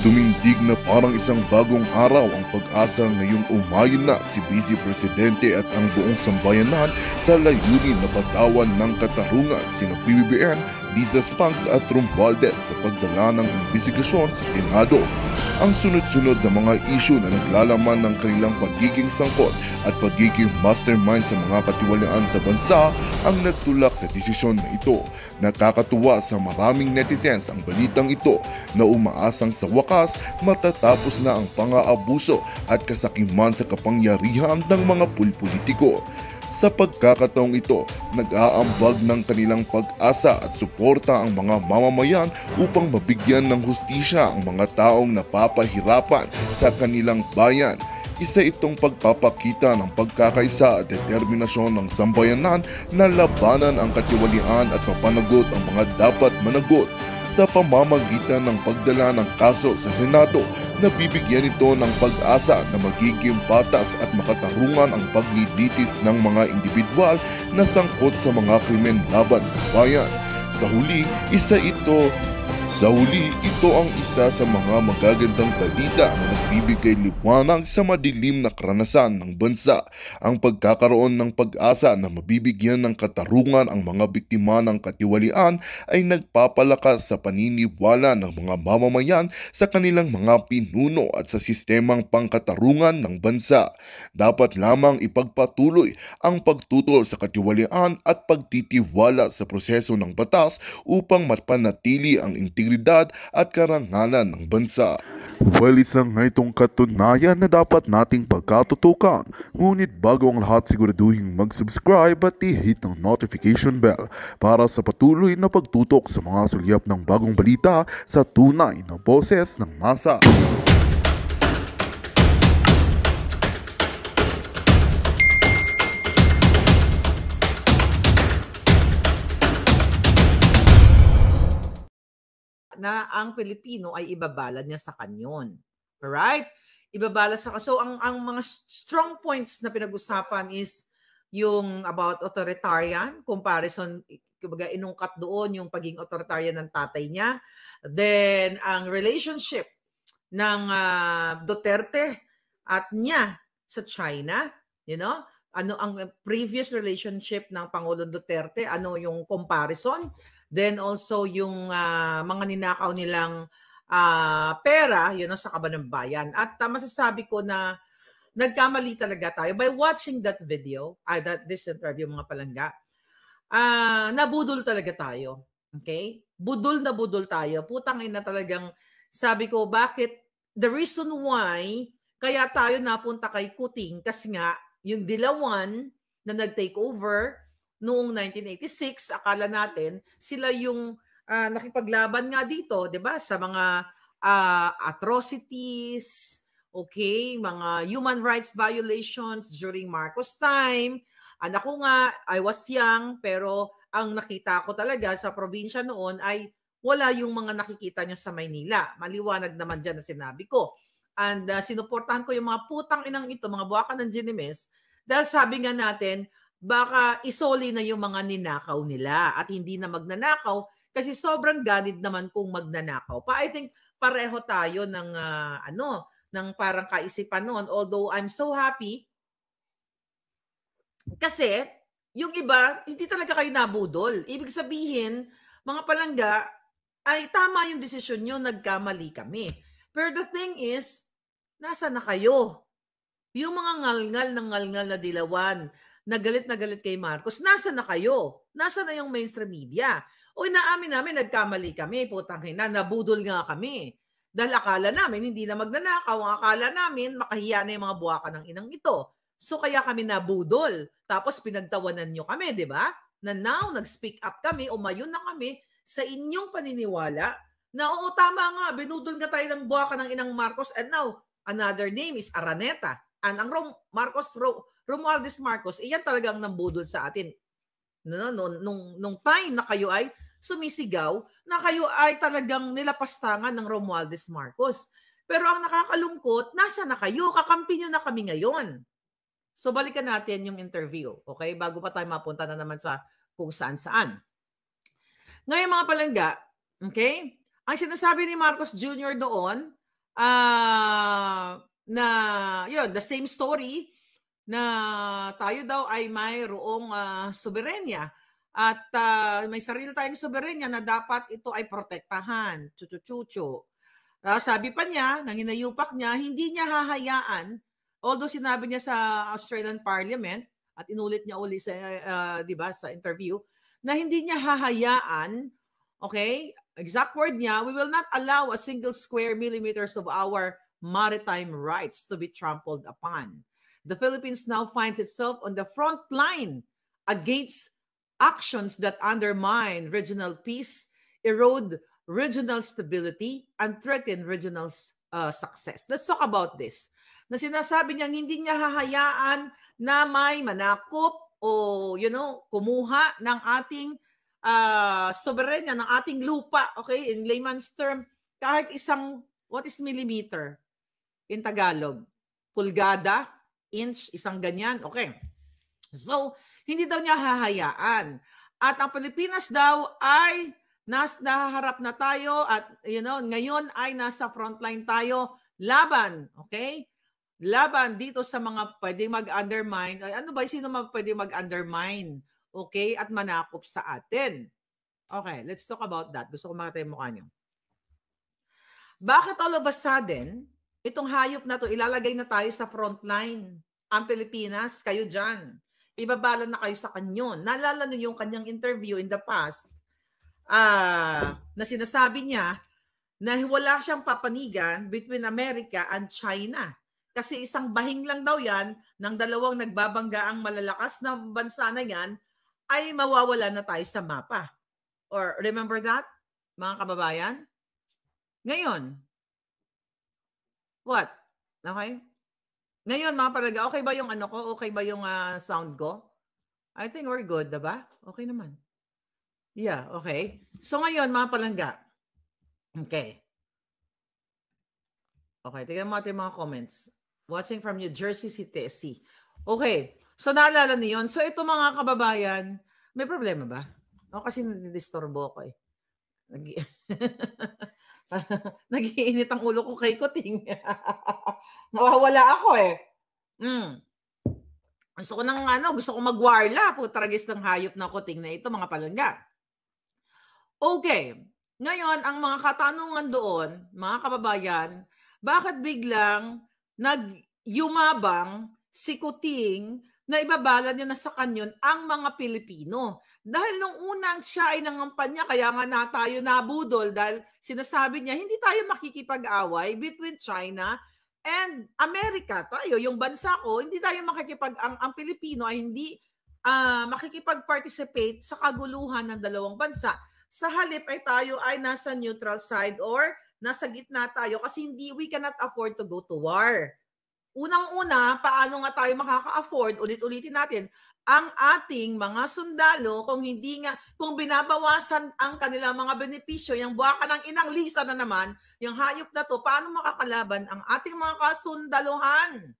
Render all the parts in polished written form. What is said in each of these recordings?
Tumindig na parang isang bagong araw ang pag-asa ngayong umayon na si Vice Presidente at ang buong sambayanan sa layunin na patawan ng katarungan sina PBBM, Lisa Spangs at Romualdez sa pagdala ng imbestigasyon sa Senado. Ang sunod-sunod na mga isyu na naglalaman ng kanilang pagiging sangkot at pagiging mastermind sa mga katiwalian sa bansa ang nagtulak sa desisyon na ito. Nakakatuwa sa maraming netizens ang balitang ito na umaasang sa wakas matatapos na ang pang-aabuso at kasakiman sa kapangyarihan ng mga politiko. Sa pagkakataong ito, nag-aambag ng kanilang pag-asa at suporta ang mga mamamayan upang mabigyan ng hustisya ang mga taong napapahirapan sa kanilang bayan. Isa itong pagpapakita ng pagkakaisa at determinasyon ng sambayanan na labanan ang katiwalian at mapanagot ang mga dapat managot. Sa pamamagitan ng pagdala ng kaso sa Senado, nabibigyan ito ng pag-asa na magiging patas at makatarungan ang paglilitis ng mga individual na sangkot sa mga krimen laban sa bayan. Sa huli, ito ang isa sa mga magagandang balita na nagbibigay liwanag sa madilim na karanasan ng bansa. Ang pagkakaroon ng pag-asa na mabibigyan ng katarungan ang mga biktima ng katiwalian ay nagpapalakas sa paniniwala ng mga mamamayan sa kanilang mga pinuno at sa sistemang pangkatarungan ng bansa. Dapat lamang ipagpatuloy ang pagtutol sa katiwalian at pagtitiwala sa proseso ng batas upang mapanatili ang integridad at karangalan ng bansa. Well, isang nga itong katunayan na dapat nating pagkatutukan. Ngunit bago ang lahat, siguraduhin mag-subscribe at i-hit ng notification bell para sa patuloy na pagtutok sa mga sulyap ng bagong balita sa tunay na boses ng masa. Na ang Pilipino ay ibabala niya sa kanyon. Alright? Ibabala sa so ang mga strong points na pinag-usapan is yung about authoritarian, comparison, kumbaga inungkat doon yung pagiging authoritarian ng tatay niya. Then ang relationship ng Duterte at niya sa China, you know? Ano ang previous relationship ng Pangulong Duterte, ano yung comparison? Then also yung mga ninakaw nilang pera, yun sa Kaban ng Bayan. At masasabi ko na nagkamali talaga tayo by watching that video, this interview mga palangga. Nabudol talaga tayo. Okay? Budol na budol tayo. Putang ina talagang sabi ko, bakit the reason why kaya tayo napunta kay Kuting kasi nga yung Dilawan na nag-take over noong 1986, akala natin sila yung nakipaglaban nga dito, 'di ba? Sa mga atrocities, okay, mga human rights violations during Marcos time. Anak ko nga, I was young, pero ang nakita ko talaga sa probinsya noon ay wala yung mga nakikita nyo sa Maynila. Maliwanag naman dyan na sinabi ko. And sinuportahan ko yung mga putang inang ito, mga buwakan ng Ginimes, dahil sabi nga natin, baka isoli na yung mga ninakaw nila at hindi na magnanakaw kasi sobrang ganid naman kung magnanakaw pa. I think pareho tayo ng ng parang kaisipan noon, although I'm so happy kasi yung iba hindi talaga kayo nabudol. Ibig sabihin, mga palangga, ay tama yung desisyon nyo, nagkamali kami. Pero the thing is, nasa na kayo? Yung mga ngalngal na Dilawan, na galit kay Marcos, nasa na kayo? Nasa na yung mainstream media? O inaamin namin, nagkamali kami, putang ina, nabudol nga kami. Dahil akala namin, hindi na magnanakaw. Ang akala namin, makahiya na yung mga buwakan ng inang ito. So kaya kami nabudol. Tapos pinagtawanan nyo kami, di ba? Na now, nag-speak up kami, umayon na kami sa inyong paniniwala na oo, tama nga, binudol nga tayo ng buwakan ng inang Marcos and now, another name is Araneta. And ang Romualdez Marcos, iyan talagang nambudol sa atin. Nung time na kayo ay sumisigaw, na kayo ay talagang nilapastangan ng Romualdez Marcos. Pero ang nakakalungkot, nasa na kayo? Kakampi nyo na kami ngayon. So balikan natin yung interview, okay? Bago pa tayo mapunta na naman sa kung saan-saan. Ngayon mga palangga, okay? Ang sinasabi ni Marcos Jr. doon, na yun, the same story na tayo daw ay mayroong soberenya at may sarili tayong soberenya na dapat ito ay protektahan. Chuchu-chuchu. Sabi pa niya, nang hinayupak niya, hindi niya hahayaan, although sinabi niya sa Australian Parliament, at inulit niya uli sa, di ba, sa interview, na hindi niya hahayaan, okay, exact word niya, we will not allow a single square millimeters of our maritime rights to be trampled upon. The Philippines now finds itself on the front line against actions that undermine regional peace, erode regional stability, and threaten regional success. Let's talk about this. Na sinasabi niyang hindi niya hahayaan na may manakop o, kumuha ng ating soberenya, ng ating lupa, okay, in layman's term, kahit isang, what is millimeter in Tagalog? Pulgada, inch, isang ganyan, okay. So, hindi daw niya hahayaan. At ang Pilipinas daw ay nahaharap na tayo at ngayon ay nasa frontline tayo laban, okay? Laban dito sa mga pwedeng mag-undermine. Ay, ano ba, sino pwedeng mag-undermine, okay, at manakop sa atin? Okay, let's talk about that. Gusto ko makita yung mukha niyo. Bakit all of a sudden, itong hayop na to, ilalagay na tayo sa frontline? Ang Pilipinas, kayo dyan. Ibabala na kayo sa kanyon. Naalala niyo yung kanyang interview in the past na sinasabi niya na wala siyang papanigan between America and China. Kasi isang bahing lang daw yan ng dalawang nagbabanggaang malalakas na bansa na yan ay mawawala na tayo sa mapa. Or remember that, mga kababayan? Ngayon, what? Okay? Ngayon, mga palangga, okay ba yung ano ko? Okay ba yung sound ko? I think we're good, diba? Okay naman. Yeah, okay. So ngayon, mga palangga. Okay. Okay, tingnan mo natin mga comments. Watching from New Jersey, si Tessie. Okay. So naalala niyo yun. So ito mga kababayan, may problema ba? O kasi nagdisturbo ako eh. Nag-iinit ang ulo ko kay Kuting. Nawawala ako eh. Gusto ko magwarla. Putragis ng hayop na Kuting na ito, mga palangga. Okay. Ngayon, ang mga katanungan doon, mga kababayan, bakit biglang nagyumabang si Kuting na ibabala niya na sa kanyon ang mga Pilipino? Dahil nung unang siya ay nangampanya, kaya nga na tayo nabudol dahil sinasabi niya, hindi tayo makikipag-away between China and America. Tayo, yung bansa ko, hindi tayo ang Pilipino ay hindi makikipag-participate sa kaguluhan ng dalawang bansa. Sa halip ay tayo ay nasa neutral side or nasa gitna tayo kasi we cannot afford to go to war. Unang-una, paano nga tayo makaka-afford, ulit-ulitin natin, ang ating mga sundalo kung binabawasan ang kanilang mga benepisyo, yung buwaka ng inang Lisa na naman, yung hayop na to, paano makakalaban ang ating mga kasundaluhan?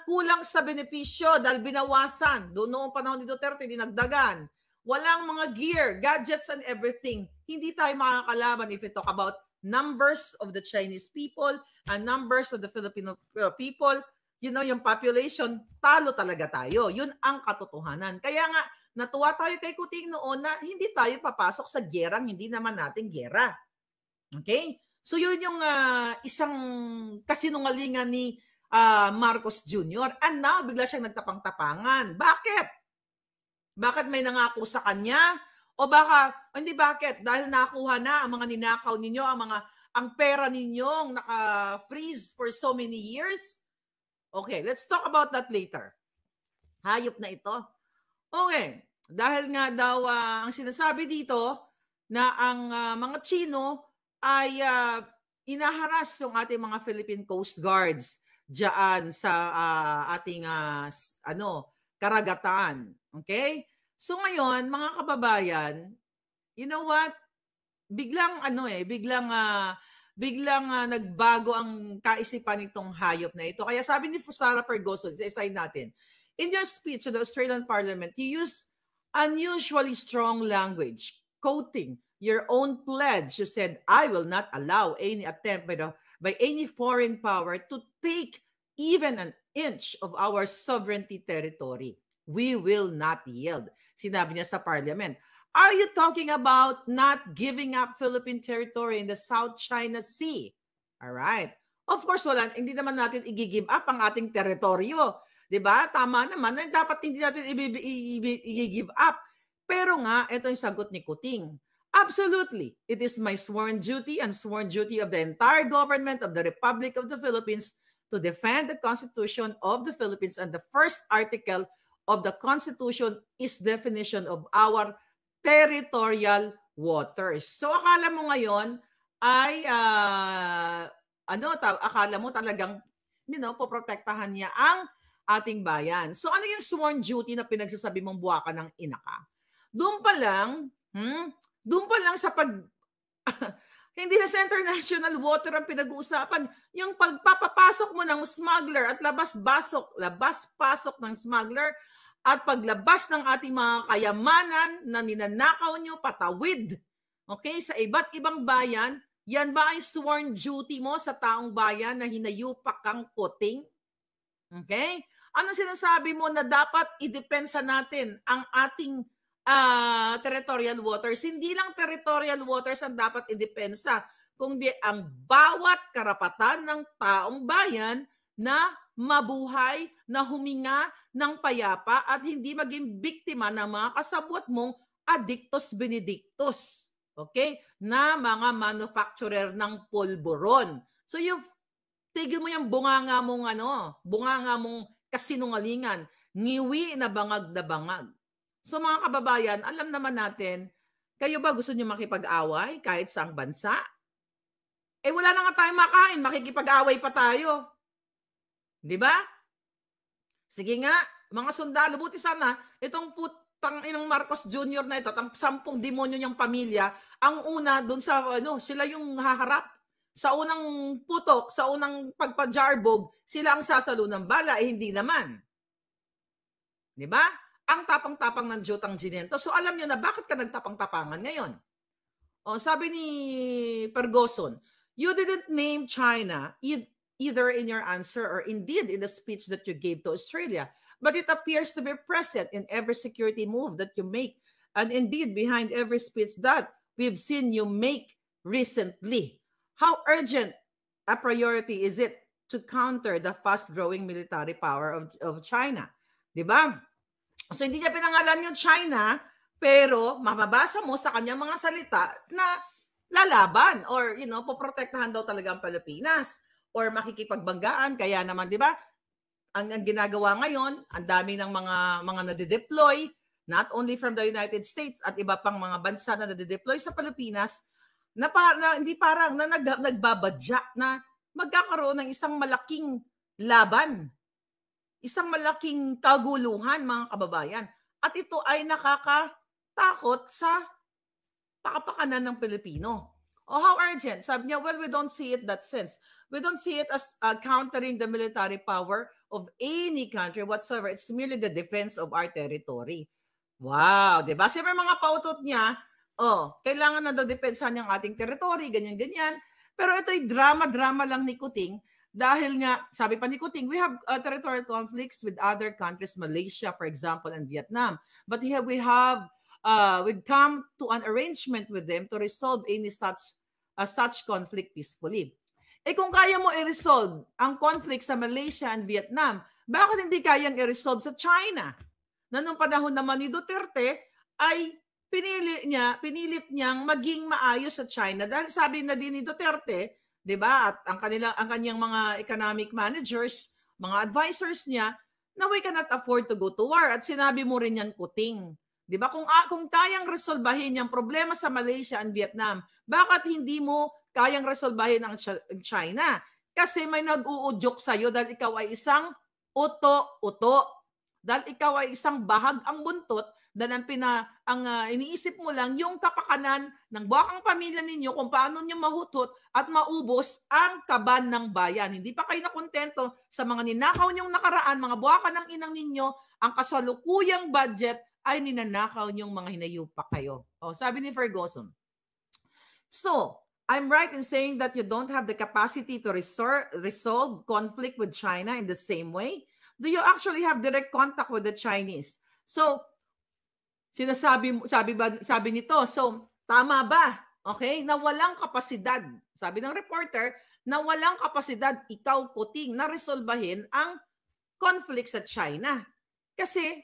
Kulang sa benepisyo dahil binawasan. Doon noong panahon ni Duterte, dinagdagan. Walang mga gear, gadgets and everything. Hindi tayo makakalaban if we talk about numbers of the Chinese people and numbers of the Filipino people. Yung population, talo talaga tayo. Yun ang katotohanan. Kaya nga, natuwa tayo kay Kuting noon na hindi tayo papasok sa gerang hindi naman natin gera. Okay? So yun yung isang kasinungalingan ni Marcos Jr. And now, bigla siyang nagtapang-tapangan. Bakit? Bakit may nangako sa kanya? O hindi bakit? Dahil nakuha na ang mga ninakaw ninyo, ang pera ninyong naka-freeze for so many years? Okay, let's talk about that later. Hayop na ito. Okay, dahil nga daw ang sinasabi dito na ang mga Chino ay inaharas yung ating mga Philippine Coast Guards diyan sa ating karagatan. Okay? So ngayon, mga kababayan, you know what? Biglang nagbago ang kaisipan nitong hayop na ito. Kaya sabi ni Sara Ferguson, isa-isay natin, in your speech to the Australian Parliament, you use unusually strong language, quoting your own pledge. You said, I will not allow any attempt by any foreign power to take even an inch of our sovereignty territory. We will not yield. Sinabi niya sa parliament. Are you talking about not giving up Philippine territory in the South China Sea? All right. Of course, hindi naman natin i-give up ang ating teritoryo. Diba? Tama naman. Dapat hindi natin i-give up. Pero nga, ito yung sagot ni Kuting. Absolutely. It is my sworn duty and sworn duty of the entire government of the Republic of the Philippines to defend the Constitution of the Philippines, and the first article of the Constitution is definition of our territorial waters. So akala mo ngayon ay akala mo talagang poprotektahan niya ang ating bayan. So ano yung sworn duty na pinagsasabi mong buwaka ng ina ka? Doon pa lang sa hindi na sa international water ang pinag-uusapan. Yung pagpapapasok mo ng smuggler at labas-pasok ng smuggler at paglabas ng ating mga kayamanan na ninanakaw nyo patawid, okay, sa iba't ibang bayan, yan ba ay sworn duty mo sa taong bayan na hinayupak kang Kuting? Okay? Ano sinasabi mo na dapat idepensa natin ang ating territorial waters? Hindi lang territorial waters ang dapat idepensa, kundi ang bawat karapatan ng taong bayan na mabuhay, na huminga ng payapa at hindi maging biktima ng mga kasabwat mong addictus benedictus. Okay? Na mga manufacturer ng pulburon. So tigil mo yung bunganga mong kasinungalingan, ngiwi na bangag. So mga kababayan, alam naman natin, kayo ba gusto niyo makipag-away kahit saang bansa? Wala na nga tayong makain, makikipag-away pa tayo. Di ba? Sige nga, mga sundalo, buti sana, itong putang inang Marcos Jr. na ito, ang 10 demonyo niyang pamilya, ang una dun sa, sila yung haharap. Sa unang putok, sa unang pagpajarbog, sila ang sasalo ng bala, hindi naman. Di ba? Ang tapang-tapang ng Jotang Ginento. So alam niyo na bakit ka nagtapang-tapangan ngayon. Sabi ni Ferguson, you didn't name China either in your answer or indeed in the speech that you gave to Australia, but it appears to be present in every security move that you make, and indeed behind every speech that we've seen you make recently. How urgent a priority is it to counter the fast-growing military power of China? Diba? So hindi niya pinangalan yung China, pero mababasa mo sa kanyang mga salita na lalaban or poprotektahan daw talaga ang Pilipinas or makikipagbanggaan. Kaya naman, di ba, ang ginagawa ngayon, ang dami ng mga nade-deploy, not only from the United States at iba pang mga bansa na nade-deploy sa Pilipinas, na nagbabadya na magkakaroon ng isang malaking laban, isang malaking kaguluhan, mga kababayan. At ito ay nakakatakot sa pakapakanan ng Pilipino. How urgent? Sabi niya, well, we don't see it that sense. We don't see it as countering the military power of any country whatsoever. It's merely the defense of our territory. Wow, di ba? Siyempre mga pautot niya, kailangan na daw depensahan yung ating territory, ganyan-ganyan. Pero ito'y drama-drama lang ni Kuting dahil nga, sabi pa ni Kuting, we have territorial conflicts with other countries, Malaysia, for example, and Vietnam. But we've come to an arrangement with them to resolve any such conflict peacefully. Kung kaya mo i-resolve ang conflict sa Malaysia and Vietnam, bakit hindi kayang i-resolve sa China? Na nung panahon naman ni Duterte ay pinilit niyang maging maayos sa China dahil sabi na din ni Duterte, 'di ba? At ang kanyang mga economic managers, mga advisors niya, na we cannot afford to go to war. At sinabi mo rin yan, Kuting. 'Di ba? Kung kayang resolbahin yung problema sa Malaysia and Vietnam, bakit hindi mo kayang resolbahin ang China? Kasi may nag-uudyok sa iyo dahil ikaw ay isang uto-uto. Dahil ikaw ay isang bahag ang buntot, dahil iniisip mo lang yung kapakanan ng buwakang pamilya ninyo kung paano nyo mahutot at maubos ang kaban ng bayan. Hindi pa kayo nakontento sa mga ninakaw nyong nakaraan, mga buwakan ng inang ninyo, ang kasalukuyang budget ay ninanakaw nyong mga hinayupak kayo. Sabi ni Ferguson, So, I'm right in saying that you don't have the capacity to resolve conflict with China in the same way? Do you actually have direct contact with the Chinese? So, sabi nito, so tama ba? Okay? Na walang kapasidad. Sabi ng reporter, na walang kapasidad ikaw, Kuting, na resolbahin ang conflict sa China. Kasi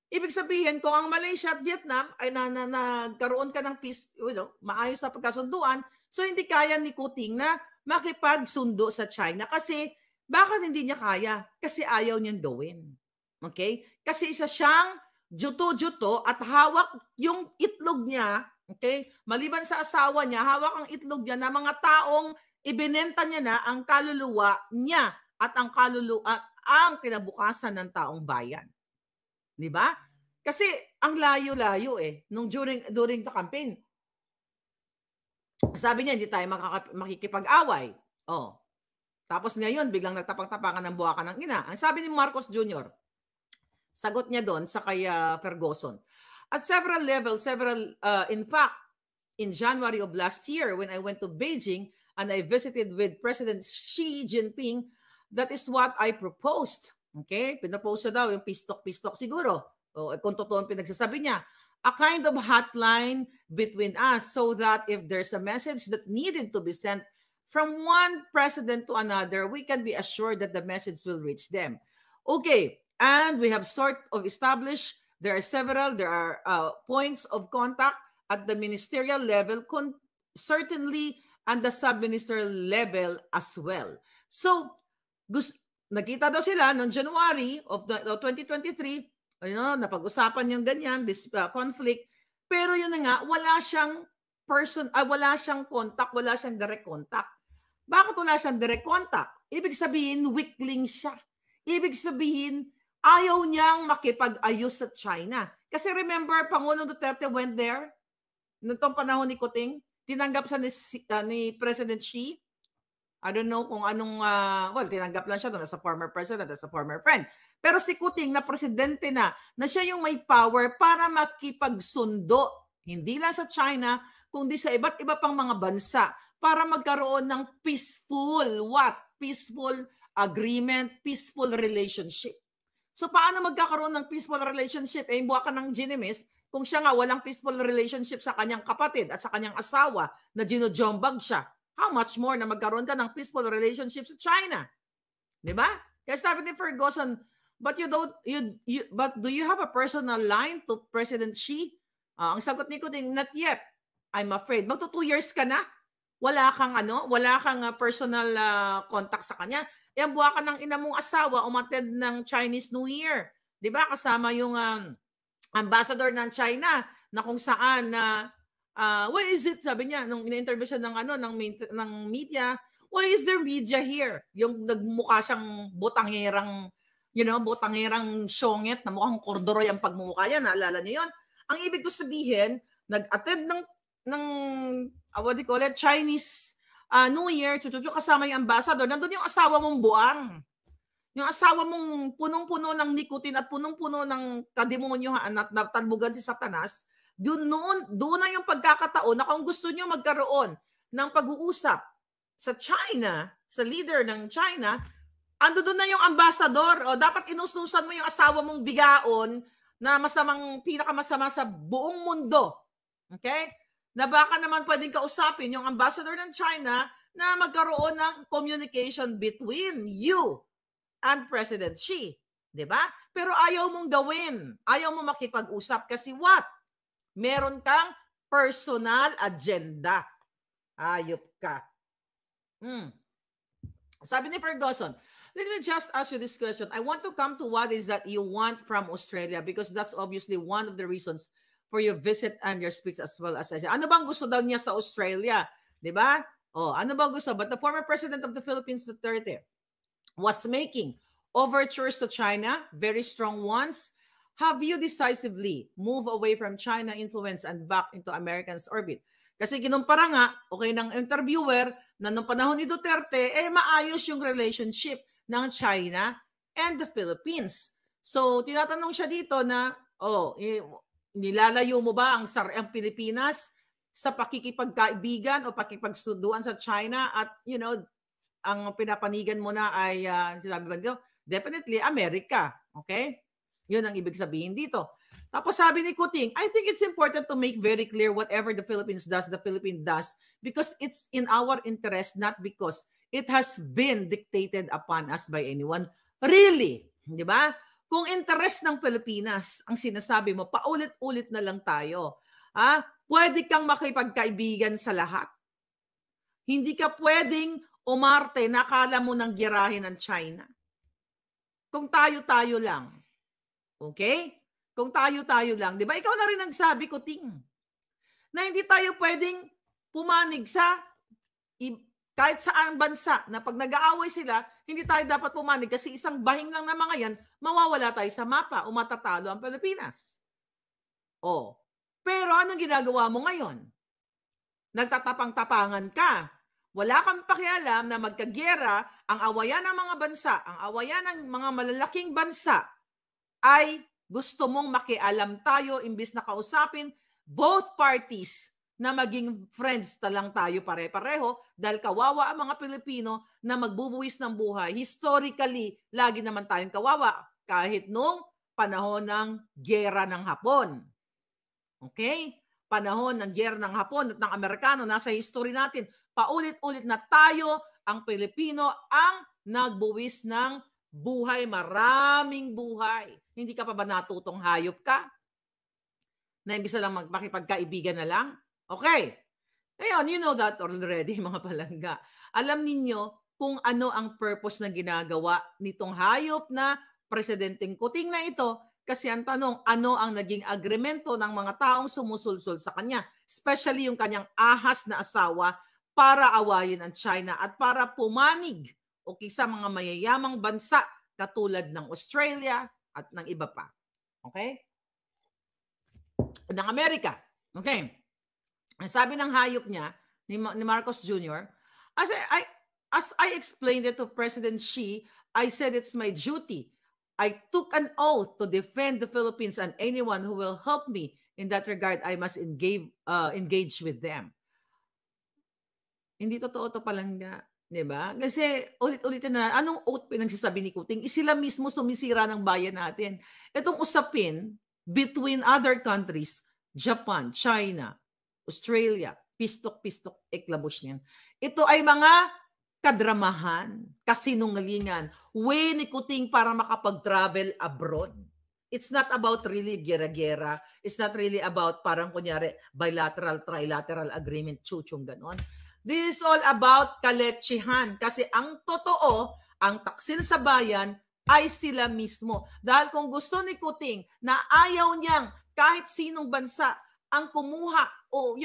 ibig sabihin, kung ang Malaysia at Vietnam ay nagkaroon ka ng peace, maayos na pagkasunduan, so hindi kaya ni Kuting na makipagsundo sa China. Kasi, bakit hindi niya kaya? Kasi ayaw niyang gawin. Okay? Kasi isa siyang juto-juto at hawak yung itlog niya, okay? Maliban sa asawa niya, hawak ang itlog niya na mga taong ibinenta niya na ang kaluluwa niya at ang kinabukasan ng taong bayan. 'Di ba? Kasi ang layo-layo nung during the campaign. Sabi niya hindi tayo makikipag-away. Oh. Tapos ngayon biglang nagtapang-tapangan ng buwakan ng ina. Ang sabi ni Marcos Jr., sagot niya doon sa kay Ferguson. At several levels, in fact, in January of last year when I went to Beijing and I visited with President Xi Jinping, that is what I proposed. Okay? Pinapose daw yung pistok-pistok siguro. O, kung totoo ang pinagsasabi niya. A kind of hotline between us so that if there's a message that needed to be sent from one president to another, we can be assured that the message will reach them. Okay. And we have sort of established there are points of contact at the ministerial level, certainly and the sub-ministerial level as well. So, nakita daw sila noong January of 2023, napag-usapan yung ganyan, this conflict, pero yun na nga, wala siyang contact, wala siyang direct contact. Bakit wala siyang direct contact? Ibig sabihin, weakling siya. Ibig sabihin, ayaw niyang makipag-ayos sa China. Kasi remember, Pangulong Duterte went there nitong panahon ni Kuting. Tinanggap siya ni President Xi. I don't know kung anong, tinanggap lang siya doon as a former president, as a former friend. Pero si Kuting na presidente na siya yung may power para makipagsundo, hindi lang sa China, kundi sa iba't iba pang mga bansa para magkaroon ng peaceful agreement, peaceful relationship. So paano magkakaroon ng peaceful relationship? Buwa ka ng Ginimis kung siya nga walang peaceful relationship sa kanyang kapatid at sa kanyang asawa na ginojombag siya. How much more na magkaroon ka ng peaceful relationship sa China? 'Di ba? Kaya sabi ni Ferguson, but do you have a personal line to President Xi? Ang sagot ni Kuting, not yet. I'm afraid. Magto 2 years ka na. Wala kang personal contact sa kanya. Yan, buwa ka ng ina mong asawa, umattend ng Chinese New Year. 'Di ba? Kasama yung ambassador ng China na kung saan why is it, sabi niya, nung in-interview siya ng media, why is there media here? Yung nagmukha siyang botangerang syonget na mukhang kordoroy ang pagmumukha niya. Naalala niyo yun? Ang ibig ko sabihin, nag-attend ng what do you call it, Chinese New Year, kasama yung ambassador, nandun yung asawa mong buang. Yung asawa mong punong-puno ng nikotin at punong-puno ng kademonyohan at natalbugan si Satanas, doon na yung pagkakataon na kung gusto nyo magkaroon ng pag-uusap sa China, sa leader ng China, ando doon na yung ambassador. O dapat inususan mo yung asawa mong bigaon na pinakamasama sa buong mundo. Okay? Na baka naman pwedeng kausapin yung ambassador ng China na magkaroon ng communication between you and President Xi. 'Di ba? Pero ayaw mong gawin. Ayaw mo makipag-usap kasi what? Meron kang personal agenda. Ayop ka. Sabi ni Ferguson, let me just ask you this question. I want to come to what is that you want from Australia because that's obviously one of the reasons for your visit and your speech as well as I said. Ano bang gusto daw niya sa Australia? 'Di ba? Ano bang gusto? But the former president of the Philippines, Duterte, was making overtures to China, very strong ones. Have you decisively moved away from China influence and back into American's orbit? Kasi kinumpara nga, ng interviewer, na nung panahon ni Duterte, maayos yung relationship ng China and the Philippines. So, tinatanong siya dito na, nilalayo mo ba ang Pilipinas sa pakikipagkaibigan o pakipagsuduan sa China at ang pinapanigan mo na ay sinabi ba dito? Definitely America. Okay? Yun ang ibig sabihin dito. Tapos sabi ni Kuting, I think it's important to make very clear whatever the Philippines does, the Philippines does because it's in our interest, not because it has been dictated upon us by anyone. Really? Di ba? Kung interest ng Pilipinas, ang sinasabi mo, paulit-ulit na lang tayo. Pwede kang makipagkaibigan sa lahat. Hindi ka pwedeng umarte na akala mo nang girahin ng China. Kung tayo-tayo lang. Okay? Kung tayo-tayo lang. Di ba? Ikaw na rin nagsabi, Kuting, na hindi tayo pwedeng pumanig sa kahit saan bansa na pag nag-aaway sila, hindi tayo dapat pumanig kasi isang bahing lang na mga yan, mawawala tayo sa mapa o matatalo ang Pilipinas. Pero anong ginagawa mo ngayon? Nagtatapang-tapangan ka. Wala kang pakialam na magkagyera ang awayan ng mga bansa, ang awayan ng mga malalaking bansa ay gusto mong makialam tayo imbis na kausapin both parties na maging friends lang tayo pare-pareho dahil kawawa ang mga Pilipino na magbubuwis ng buhay. Historically, lagi naman tayong kawawa kahit nung panahon ng gyera ng Hapon. Okay? Panahon ng gyera ng Hapon at ng Amerikano, nasa history natin, paulit-ulit na tayo, ang Pilipino, ang nagbuwis ng buhay, maraming buhay. Hindi ka pa ba natutong hayop ka? Na imbis na lang makipagkaibigan na lang? Okay. Ngayon, you know that already, mga palangga. Alam ninyo kung ano ang purpose na ginagawa nitong hayop na presidenteng Kuting na ito. Kasi ang tanong, ano ang naging agremento ng mga taong sumusulsul sa kanya? Especially yung kanyang ahas na asawa para awayin ang China at para pumanig sa mga mayayamang bansa katulad ng Australia at ng iba pa. Okay? Ng Amerika. Okay. Ang sabi ng hayop niya, ni Marcos Jr., as I explained it to President Xi, I said it's my duty. I took an oath to defend the Philippines and anyone who will help me in that regard, I must engage with them. Hindi totoo to palangga, di ba? Kasi ulit-ulit na, anong oath pinagsasabi ni Kuting? Sila mismo sumisira ng bayan natin. Itong usapin between other countries, Japan, China, Australia, pistok-pistok, eklabos niyan. Ito ay mga kadramahan, kasinungalingan, way ni Kuting para makapag-travel abroad. It's not about really gera-gera. It's not really about parang kunyari bilateral, trilateral agreement, chuchong ganon. This is all about kaletsihan. Kasi ang totoo, ang taksil sa bayan ay sila mismo. Dahil kung gusto ni Kuting na ayaw niyang kahit sinong bansa ang kumuha o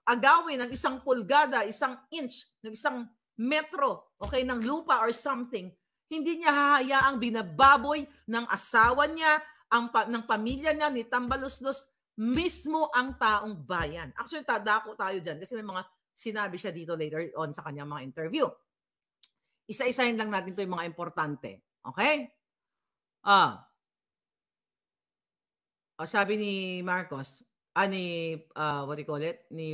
agawin ng isang pulgada, isang inch, ng isang metro, ng lupa or something, hindi niya hahayaang binababoy ng asawa niya, ng pamilya niya, ni Tambaluslos, mismo ang taong bayan. Actually, tadako tayo dyan kasi may mga sinabi siya dito later on sa kanyang mga interview. Isa-isahin lang natin ito yung mga importante. Okay? Sabi ni Marcos, what do you call it? Ni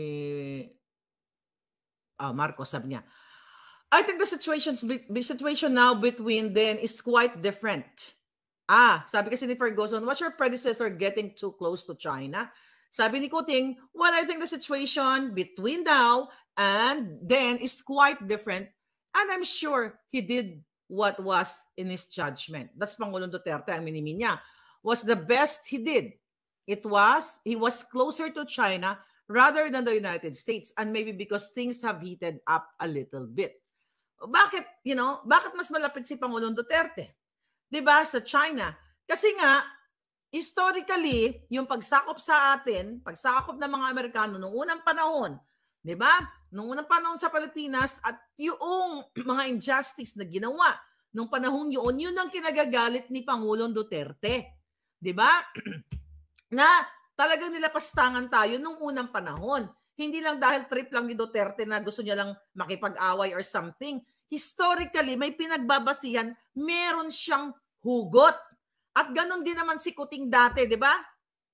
Marcos, sabi niya, I think the situation now between them is quite different. Sabi kasi ni Ferguson, was your predecessor getting too close to China? Sabi ni Kuting, well, I think the situation between now and then is quite different. And I'm sure he did what was in his judgment. That's Pangulong Duterte, ang minimi niya. Was the best he did. He was closer to China rather than the United States. And maybe because things have heated up a little bit. Bakit, bakit mas malapit si Pangulong Duterte? 'Di ba sa China? Kasi nga historically, yung pagsakop sa atin, pagsakop ng mga Amerikano nung unang panahon, 'di ba? Nung unang panahon sa Pilipinas at yung mga injustice na ginawa nung panahon yun ang kinagagalit ni Pangulong Duterte. 'Di ba? Na talagang nilapastangan tayo nung unang panahon. Hindi lang dahil trip lang ni Duterte na gusto niya lang makipag-away or something. Historically, may pinagbabasihan, meron siyang hugot. At ganun din naman si Kuting dati, di ba?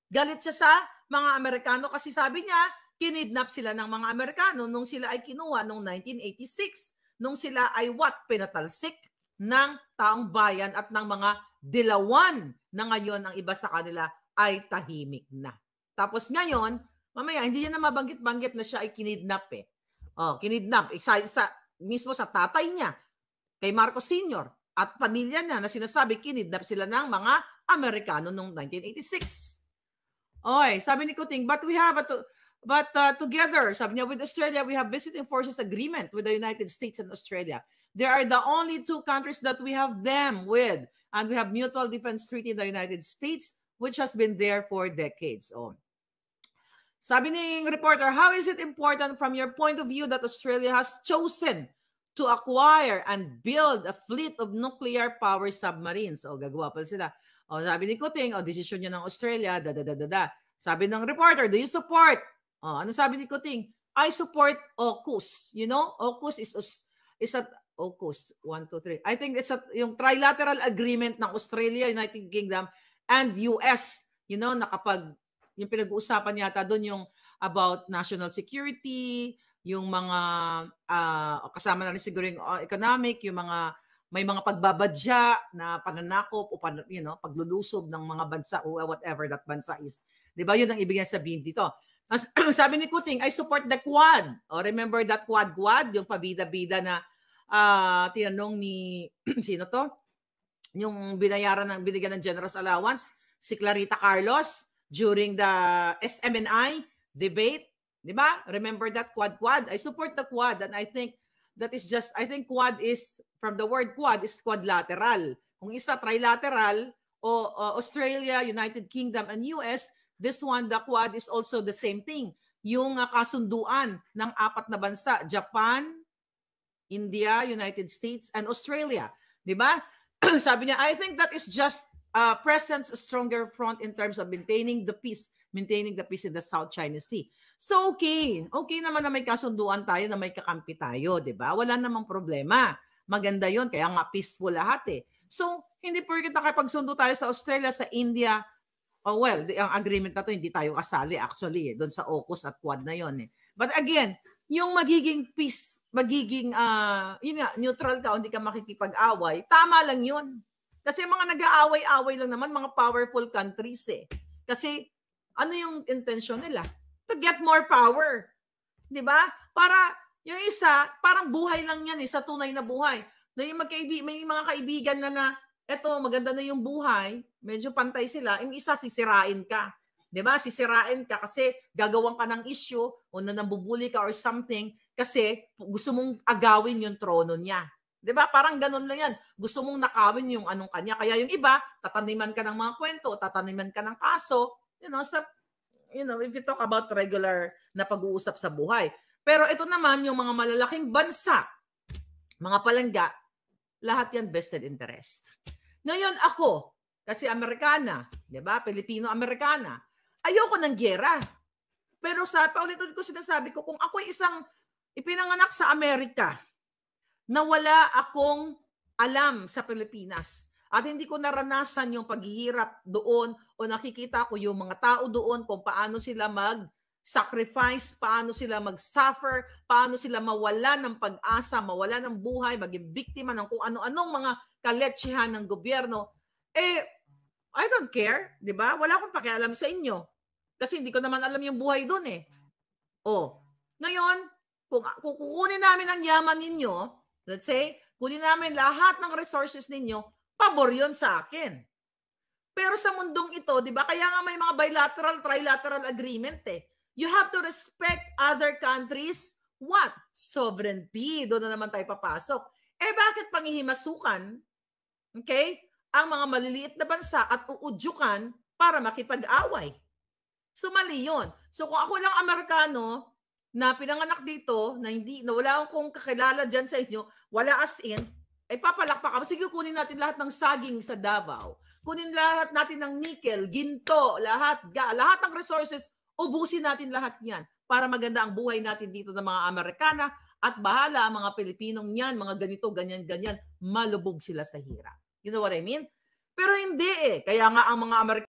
Galit siya sa mga Amerikano kasi sabi niya, kinidnap sila ng mga Amerikano nung sila ay kinuha noong 1986. Nung sila ay pinatalsik ng taong bayan at ng mga dilawan na ngayon ang iba sa kanila ay tahimik na. Tapos ngayon, mamaya, hindi niya na mabanggit-banggit na siya ay kinidnap eh. Kinidnap. Mismo sa tatay niya, kay Marcos Sr. at pamilya niya na sinasabi kinidnap sila ng mga Amerikano noong 1986. Okay, sabi ni Kuting, but together, sabi niya, with Australia, we have visiting forces agreement with the United States and Australia. They are the only two countries that we have them with. And we have mutual defense treaty in the United States, which has been there for decades. Sabi ni reporter, how is it important from your point of view that Australia has chosen to acquire and build a fleet of nuclear power submarines? Gagawa pa sila. Sabi ni Kuting, desisyon niya ng Australia, Sabi ng reporter, do you support? Ano sabi ni Kuting? I support AUKUS. You know, AUKUS is a AUKUS 1, 2, 3. I think it's yung trilateral agreement ng Australia, United Kingdom, and US. You know, yung pinag-uusapan yata doon yung about national security, yung mga kasama na rin siguro yung economic, yung mga may mga pagbabadya na pananakop o paglulusob ng mga bansa o whatever that bansa is. 'Di ba? 'Yun ang ibig sabihin dito. Sabi ni Kuting, I support the Quad. Remember that Quad, yung pabida-bida na tinanong ni sino to? Yung binigyan ng generous allowance, si Clarita Carlos during the SMNI debate. 'Di ba? Remember that Quad? I support the Quad, and I think Quad is, from the word Quad, is quadlateral. Kung isa trilateral o Australia, United Kingdom, and US, this one, the Quad, is also the same thing. Yung kasunduan ng 4 na bansa, Japan, India, United States, and Australia. Di ba? Sabi niya, I think that is just presents a stronger front in terms of maintaining the peace in the South China Sea. So, okay naman na may kasunduan tayo, na may kakampi tayo, di ba? Wala namang problema. Maganda yon, kaya nga peaceful lahat eh. So, hindi porket nakipagsundo tayo sa Australia, sa India, ang agreement na to, hindi tayo kasali actually doon sa AUKUS at Quad na yon eh. But again, yung magiging peace, neutral ka, hindi ka makikipag-away, tama lang yun. Kasi mga nag-aaway-away lang naman, mga powerful countries eh. Kasi, ano yung intention nila? To get more power. Di ba? Para, yung isa, parang buhay lang yan sa tunay na buhay. May mga kaibigan na eto, maganda na yung buhay, medyo pantay sila, yung isa, sisirain ka. Di ba? Sisirain ka kasi gagawin ka ng issue o nambubuli ka or something kasi gusto mong agawin yung trono niya. Di ba? Parang ganun lang yan. Gusto mong nakawin yung anong kanya. Kaya yung iba, tataniman ka ng mga kwento, tataniman ka ng kaso, if you talk about regular na pag-uusap sa buhay. Pero ito naman, yung mga malalaking bansa, mga palangga, lahat yan vested interest. Ngayon ako, kasi Amerikana, di ba? Pilipino-Amerikana, ayoko ng gyera. Pero paulit-ulit ko sinasabi ko, kung ako isang ipinanganak sa Amerika, na wala akong alam sa Pilipinas, at hindi ko naranasan yung paghihirap doon o nakikita ko yung mga tao doon kung paano sila mag-sacrifice, paano sila mag-suffer, paano sila mawala ng pag-asa, mawala ng buhay, maging biktima ng kung ano-anong mga kaletsyahan ng gobyerno, I don't care, di ba? Wala akong pakialam sa inyo. Kasi hindi ko naman alam yung buhay doon eh. Ngayon, kung kukunin namin ang yaman ninyo, let's say, kunin namin lahat ng resources ninyo, pabor yun sa akin. Pero sa mundong ito, di ba, kaya nga may mga bilateral, trilateral agreement eh. You have to respect other countries' what? Sovereignty. Doon na naman tayo papasok. Bakit panghihimasukan, okay, ang mga maliliit na bansa at uudyukan para makipag-away? So mali yun. So kung ako lang Amerikano na pinanganak dito, na wala akong kakilala dyan sa inyo, wala as in, papalakpak ako. Sige, kunin natin lahat ng saging sa Davao. Kunin lahat natin ng nickel, ginto, lahat ng resources, ubusin natin lahat yan para maganda ang buhay natin dito ng mga Amerikana at bahala ang mga Pilipinong yan, mga ganito, ganyan, malubog sila sa hirap. You know what I mean? Pero hindi eh. Kaya nga ang mga Amerikano